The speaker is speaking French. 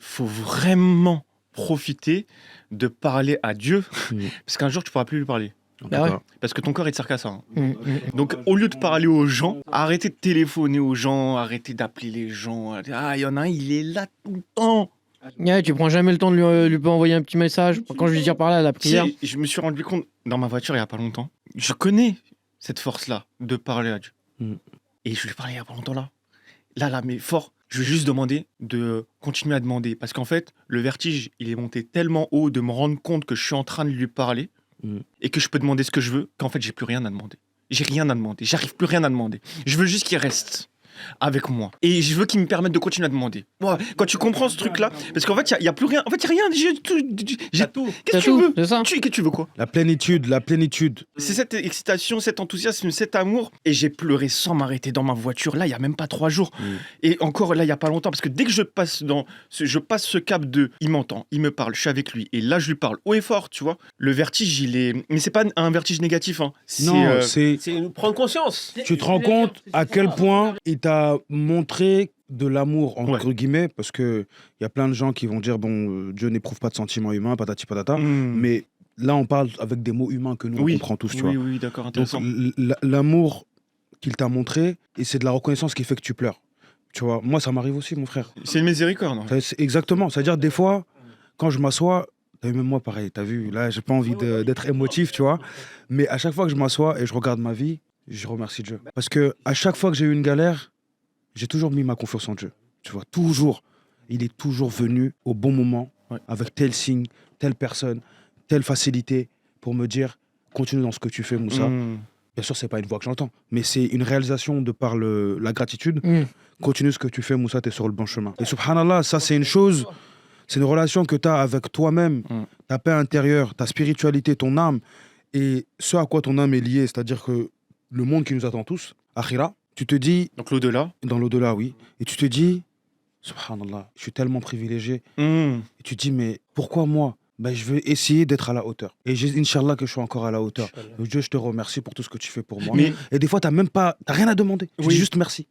faut vraiment profiter de parler à Dieu, parce qu'un jour, tu pourras plus lui parler. Bah ouais. Parce que ton corps, il te sert qu'à ça. hein. Mm, mm. Donc, au lieu de parler aux gens, arrêtez de téléphoner aux gens, arrêtez d'appeler les gens. Ah, il y en a un, il est là tout le temps. Ouais, tu prends jamais le temps de lui envoyer un petit message. Quand je lui tire par là, la prière. Tu sais, je me suis rendu compte dans ma voiture il y a pas longtemps. Je connais cette force-là de parler à Dieu. Mm. Et je lui ai parlé il y a pas longtemps là. Là, mais fort. Je vais juste demander de continuer à demander. Parce qu'en fait, le vertige, il est monté tellement haut de me rendre compte que je suis en train de lui parler et que je peux demander ce que je veux, qu'en fait, j'ai plus rien à demander. J'ai rien à demander. J'arrive plus rien à demander. Je veux juste qu'il reste avec moi. Et je veux qu'il me permette de continuer à demander. Moi, quand tu comprends ce truc-là, parce qu'en fait, il n'y a plus rien. En fait, il n'y a rien. J'ai tout. Qu'est-ce que tu veux C'est ça. Qu'est-ce que tu veux quoi La plénitude. C'est cette excitation, cet enthousiasme, cet amour. Et j'ai pleuré sans m'arrêter dans ma voiture. Là, il n'y a même pas 3 jours. Et encore là, il n'y a pas longtemps. Parce que dès que je passe ce cap de... Il m'entend, il me parle, je suis avec lui. Et là, je lui parle haut et fort, tu vois. Le vertige, il est... Mais c'est pas un vertige négatif. Hein. Non, c'est prendre conscience. tu te rends compte à quel point il t'a montré de l'amour, entre guillemets, parce qu'il y a plein de gens qui vont dire, bon, Dieu n'éprouve pas de sentiments humains, patati patata, mais là, on parle avec des mots humains que nous, on comprend tous, tu vois. Oui, d'accord, intéressant. Donc, l'amour qu'il t'a montré, et c'est de la reconnaissance qui fait que tu pleures. Tu vois, moi, ça m'arrive aussi, mon frère. C'est une miséricorde. hein. Exactement. C'est-à-dire, des fois, quand je m'assois, même moi, pareil, t'as vu, là, j'ai pas envie d'être émotif, tu vois, mais à chaque fois que je m'assois et je regarde ma vie, je remercie Dieu. Parce que à chaque fois que j'ai eu une galère, j'ai toujours mis ma confiance en Dieu. Tu vois, toujours. Il est toujours venu au bon moment, avec tel signe, telle personne, telle facilité, pour me dire, continue dans ce que tu fais, Moussa. Bien sûr, c'est pas une voix que j'entends, mais c'est une réalisation de par la gratitude. Continue ce que tu fais, Moussa, t'es sur le bon chemin. Et subhanallah, ça c'est une chose, c'est une relation que tu as avec toi-même, ta paix intérieure, ta spiritualité, ton âme, et ce à quoi ton âme est liée, c'est-à-dire que le monde qui nous attend tous, Akhira, tu te dis... Donc l'au-delà. Dans l'au-delà, oui. Et tu te dis, subhanallah, je suis tellement privilégié. Et tu te dis, mais pourquoi moi je vais essayer d'être à la hauteur. Et Inch'Allah que je suis encore à la hauteur. Dieu, je te remercie pour tout ce que tu fais pour moi. Et des fois, t'as rien à demander. Tu dis juste merci.